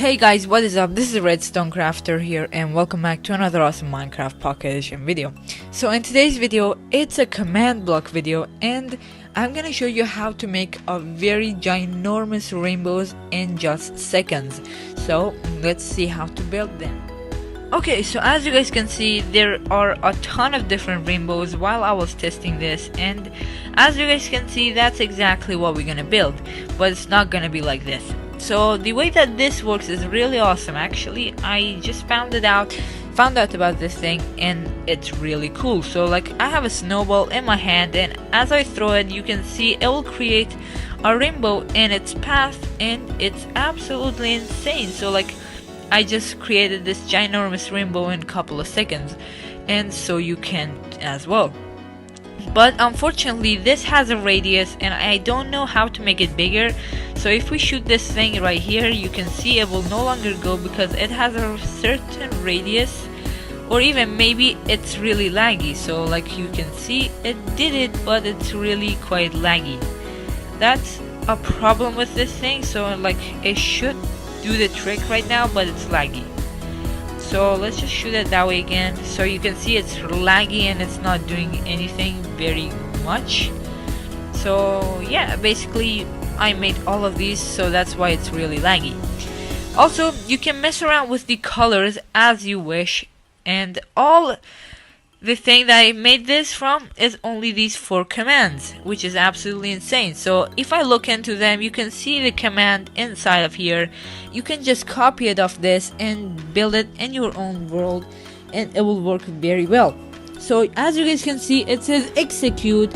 Hey guys, what is up? This is Redstone Crafter here and welcome back to another awesome Minecraft Pocket Edition video. So in today's video, it's a command block video and I'm gonna show you how to make a very ginormous rainbows in just seconds. So let's see how to build them. Okay, so as you guys can see, there are a ton of different rainbows while I was testing this, and as you guys can see, that's exactly what we're gonna build, but it's not gonna be like this. So the way that this works is really awesome. Actually, I just found out about this thing and it's really cool. So like, I have a snowball in my hand and as I throw it, you can see it will create a rainbow in its path, and it's absolutely insane. So like, I just created this ginormous rainbow in a couple of seconds, and so you can as well. But unfortunately this has a radius and I don't know how to make it bigger. So if we shoot this thing right here, you can see it will no longer go because it has a certain radius, or even maybe it's really laggy. So like, you can see it did it, but it's really quite laggy. That's a problem with this thing. So like, it should do the trick right now, but it's laggy. So let's just shoot it that way again. So you can see it's laggy and it's not doing anything very much. So yeah, basically I made all of these, so that's why it's really laggy. Also, you can mess around with the colors as you wish, and all the thing that I made this from is only these 4 commands, which is absolutely insane. So if I look into them, you can see the command inside of here. You can just copy it off this and build it in your own world, and it will work very well. So as you guys can see, it says execute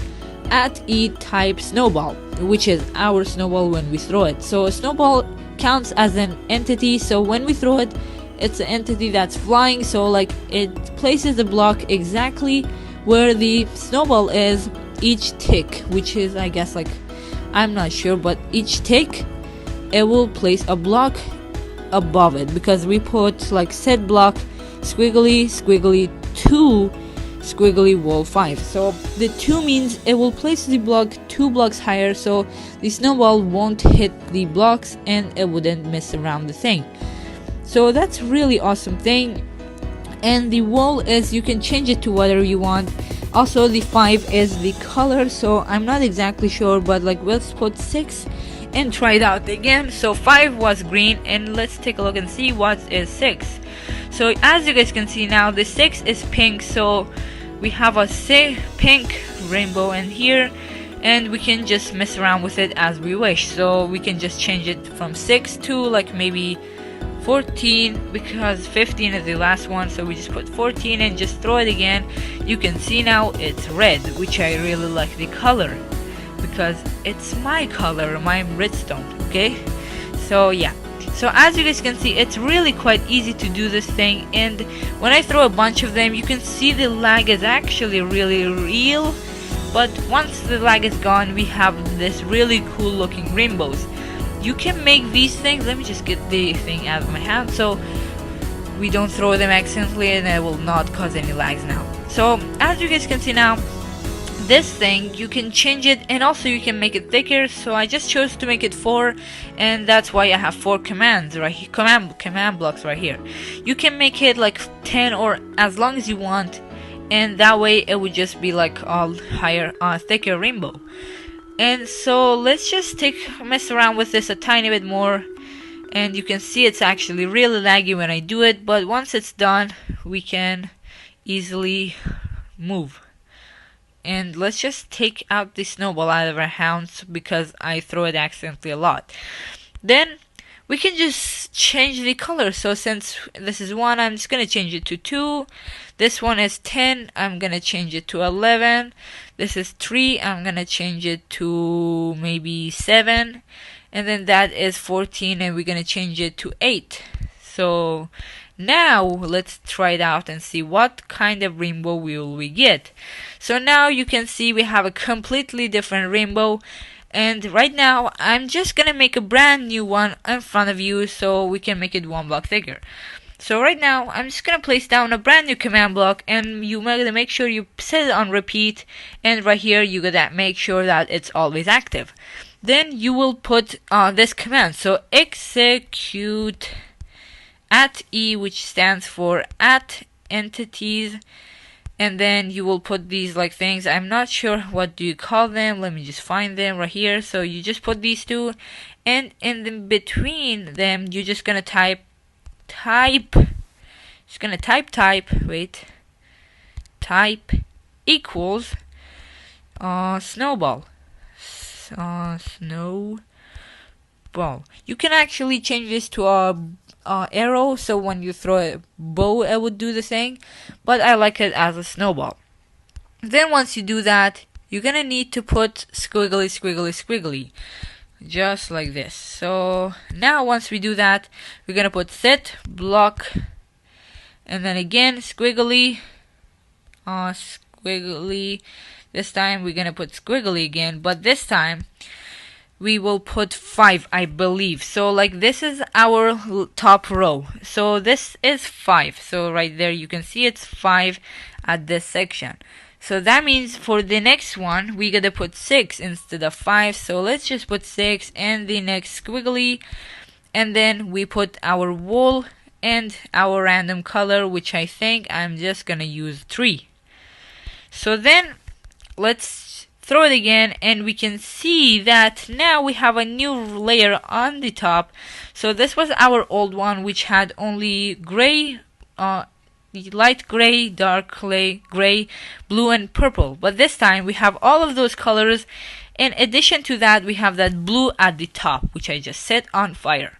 at E type snowball, which is our snowball when we throw it. So a snowball counts as an entity, so when we throw it, it's an entity that's flying. So like, it places the block exactly where the snowball is each tick, which is, I guess, like, I'm not sure, but each tick it will place a block above it, because we put like set block squiggly squiggly 2 squiggly wall 5. So the 2 means it will place the block 2 blocks higher, so the snowball won't hit the blocks and it wouldn't mess around the thing. So that's really awesome thing. And the wall is, you can change it to whatever you want. Also the 5 is the color, so I'm not exactly sure, but like, let's put 6 and try it out again. So 5 was green, and let's take a look and see what is 6. So as you guys can see now, the 6 is pink, so we have a pink rainbow in here, and we can just mess around with it as we wish. So we can just change it from 6 to like maybe 14, because 15 is the last one, so we just put 14 and just throw it again. You can see now it's red, which I really like the color because it's my color, my redstone. Okay, so yeah, so as you guys can see, it's really quite easy to do this thing, and when I throw a bunch of them, you can see the lag is actually really real, but once the lag is gone, we have this really cool looking rainbows. You can make these things. Let me just get the thing out of my hand so we don't throw them accidentally, and it will not cause any lags now. So as you guys can see now, this thing, you can change it, and also you can make it thicker. So I just chose to make it 4, and that's why I have 4 commands right here, command blocks right here. You can make it like 10 or as long as you want, and that way it would just be like a higher thicker rainbow. And so let's just mess around with this a tiny bit more, and you can see it's actually really laggy when I do it, but once it's done, we can easily move. And let's just take out the snowball out of our hands because I throw it accidentally a lot. Then we can just change the color. So since this is 1, I'm just gonna change it to 2. This one is 10, I'm gonna change it to 11. This is 3, I'm gonna change it to maybe 7. And then that is 14, and we're gonna change it to 8. So now let's try it out and see what kind of rainbow will we get. So now you can see we have a completely different rainbow. And right now I'm just gonna make a brand new one in front of you so we can make it 1 block thicker. So right now I'm just gonna place down a brand new command block, and you gotta make sure you set it on repeat, and right here you gotta make sure that it's always active. Then you will put this command, so execute @e, which stands for @entities, and then you will put these like things. I'm not sure what do you call them. Let me just find them right here. So you just put these two, and in the between them you're just gonna type wait, type equals snowball. Snowball. You can actually change this to a arrow, so when you throw a bow it would do the thing, but I like it as a snowball. Then once you do that, you're gonna need to put squiggly squiggly squiggly, just like this. So now once we do that, we're gonna put set block, and then again squiggly, squiggly. This time we're gonna put squiggly again, but this time we will put 5, I believe. So like this is our top row, so this is 5. So right there you can see it's 5 at this section. So that means for the next one we gotta put 6 instead of 5. So let's just put 6 and the next squiggly, and then we put our wool and our random color, which I think I'm just gonna use 3. So then let's throw it again, and we can see that now we have a new layer on the top. So this was our old one, which had only gray, light gray, dark gray, blue, and purple. But this time we have all of those colors. In addition to that, we have that blue at the top, which I just set on fire.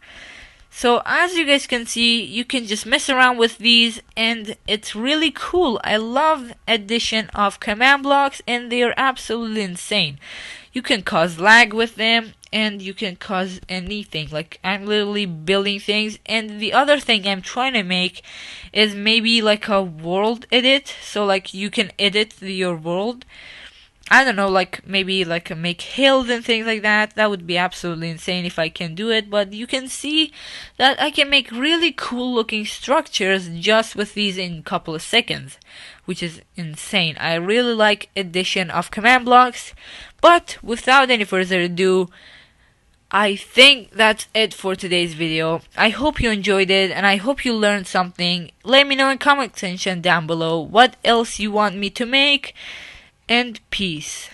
So as you guys can see, you can just mess around with these, and it's really cool. I love addition of command blocks, and they are absolutely insane. You can cause lag with them, and you can cause anything. Like I'm literally building things, and the other thing I'm trying to make is maybe like a world edit. So like you can edit your world. I don't know, like maybe like make hills and things like that. That would be absolutely insane if I can do it. But you can see that I can make really cool looking structures just with these in a couple of seconds, which is insane. I really like addition of command blocks. But without any further ado, I think that's it for today's video. I hope you enjoyed it, and I hope you learned something. Let me know in comment section down below what else you want me to make. And peace.